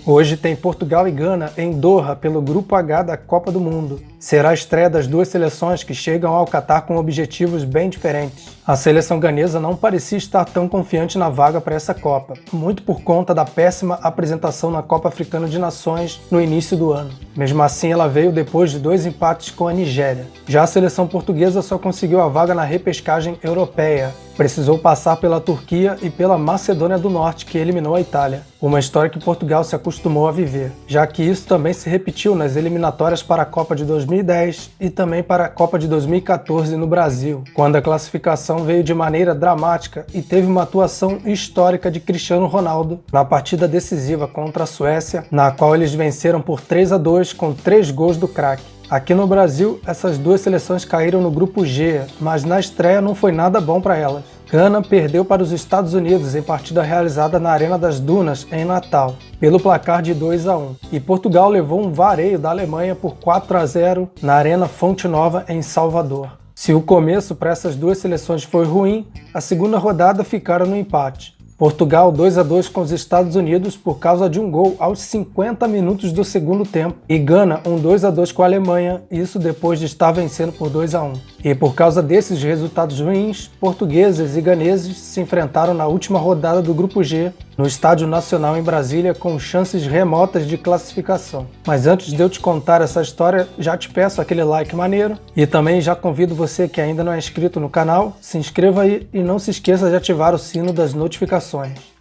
Hoje tem Portugal e Gana em Doha pelo Grupo H da Copa do Mundo. Será a estreia das duas seleções que chegam ao Catar com objetivos bem diferentes. A seleção ganesa não parecia estar tão confiante na vaga para essa Copa, muito por conta da péssima apresentação na Copa Africana de Nações no início do ano. Mesmo assim, ela veio depois de 2 empates com a Nigéria. Já a seleção portuguesa só conseguiu a vaga na repescagem europeia. Precisou passar pela Turquia e pela Macedônia do Norte, que eliminou a Itália. Uma história que Portugal se acostumou a viver, já que isso também se repetiu nas eliminatórias para a Copa de 2010 e também para a Copa de 2014 no Brasil, quando a classificação veio de maneira dramática e teve uma atuação histórica de Cristiano Ronaldo na partida decisiva contra a Suécia, na qual eles venceram por 3-2 com 3 gols do craque. Aqui no Brasil, essas duas seleções caíram no grupo G, mas na estreia não foi nada bom para elas. Gana perdeu para os Estados Unidos em partida realizada na Arena das Dunas, em Natal, pelo placar de 2-1. E Portugal levou um vareio da Alemanha por 4-0 na Arena Fonte Nova, em Salvador. Se o começo para essas duas seleções foi ruim, a segunda rodada ficaram no empate. Portugal 2-2 com os Estados Unidos por causa de um gol aos 50 minutos do segundo tempo e Gana um 2-2 com a Alemanha, isso depois de estar vencendo por 2-1. E por causa desses resultados ruins, portugueses e ganeses se enfrentaram na última rodada do Grupo G no Estádio Nacional em Brasília com chances remotas de classificação. Mas antes de eu te contar essa história, já te peço aquele like maneiro e também já convido você que ainda não é inscrito no canal, se inscreva aí e não se esqueça de ativar o sino das notificações.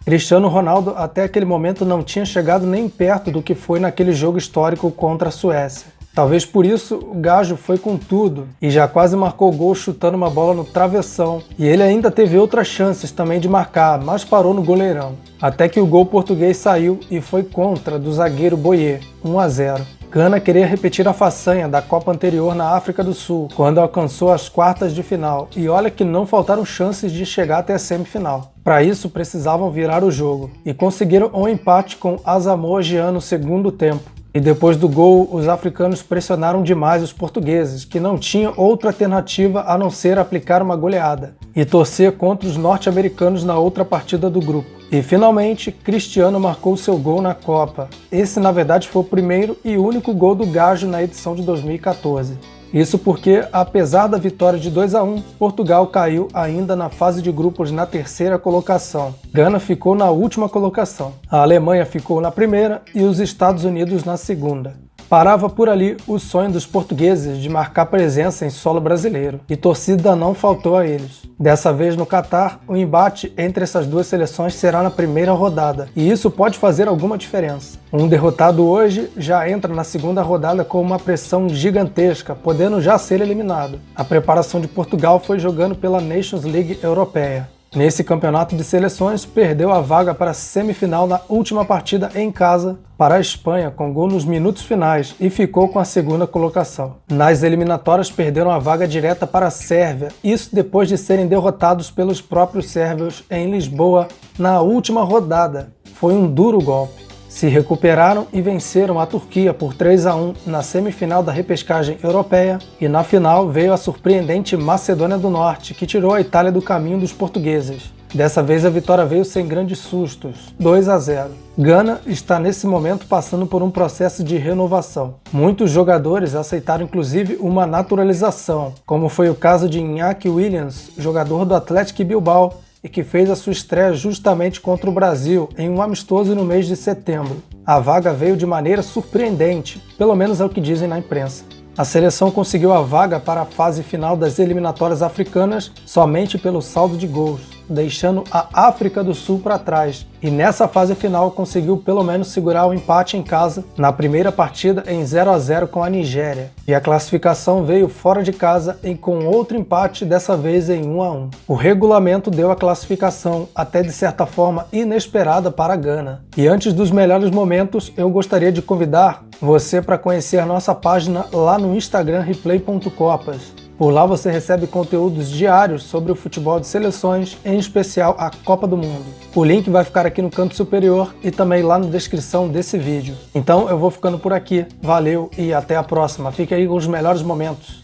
Cristiano Ronaldo até aquele momento não tinha chegado nem perto do que foi naquele jogo histórico contra a Suécia. Talvez por isso o Gajo foi com tudo e já quase marcou gol chutando uma bola no travessão. E ele ainda teve outras chances também de marcar, mas parou no goleirão. Até que o gol português saiu e foi contra do zagueiro Boyer, 1-0. Gana queria repetir a façanha da Copa anterior na África do Sul, quando alcançou as quartas de final. E olha que não faltaram chances de chegar até a semifinal. Para isso, precisavam virar o jogo e conseguiram um empate com Asamoah Gyan no segundo tempo. E depois do gol, os africanos pressionaram demais os portugueses, que não tinham outra alternativa a não ser aplicar uma goleada e torcer contra os norte-americanos na outra partida do grupo. E finalmente, Cristiano marcou seu gol na Copa. Esse, na verdade, foi o primeiro e único gol do Gajo na edição de 2014. Isso porque, apesar da vitória de 2-1, Portugal caiu ainda na fase de grupos na terceira colocação. Gana ficou na última colocação, a Alemanha ficou na primeira e os Estados Unidos na segunda. Parava por ali o sonho dos portugueses de marcar presença em solo brasileiro, e torcida não faltou a eles. Dessa vez no Catar, o embate entre essas duas seleções será na primeira rodada, e isso pode fazer alguma diferença. Um derrotado hoje já entra na segunda rodada com uma pressão gigantesca, podendo já ser eliminado. A preparação de Portugal foi jogando pela Nations League Europeia. Nesse campeonato de seleções, perdeu a vaga para a semifinal na última partida em casa para a Espanha, com gol nos minutos finais, e ficou com a segunda colocação. Nas eliminatórias, perderam a vaga direta para a Sérvia, isso depois de serem derrotados pelos próprios sérvios em Lisboa na última rodada. Foi um duro golpe. Se recuperaram e venceram a Turquia por 3-1 na semifinal da repescagem europeia e na final veio a surpreendente Macedônia do Norte, que tirou a Itália do caminho dos portugueses. Dessa vez a vitória veio sem grandes sustos, 2-0. Gana está nesse momento passando por um processo de renovação. Muitos jogadores aceitaram inclusive uma naturalização, como foi o caso de Iñaki Williams, jogador do Athletic Bilbao, e que fez a sua estreia justamente contra o Brasil em um amistoso no mês de setembro. A vaga veio de maneira surpreendente, pelo menos é o que dizem na imprensa. A seleção conseguiu a vaga para a fase final das eliminatórias africanas somente pelo saldo de gols, deixando a África do Sul para trás, e nessa fase final conseguiu pelo menos segurar o empate em casa na primeira partida em 0-0 com a Nigéria, e a classificação veio fora de casa e com outro empate, dessa vez em 1-1. O regulamento deu a classificação, até de certa forma inesperada, para a Gana. E antes dos melhores momentos, eu gostaria de convidar você para conhecer a nossa página lá no Instagram replay.copas. Por lá você recebe conteúdos diários sobre o futebol de seleções, em especial a Copa do Mundo. O link vai ficar aqui no canto superior e também lá na descrição desse vídeo. Então eu vou ficando por aqui, valeu e até a próxima. Fique aí com os melhores momentos.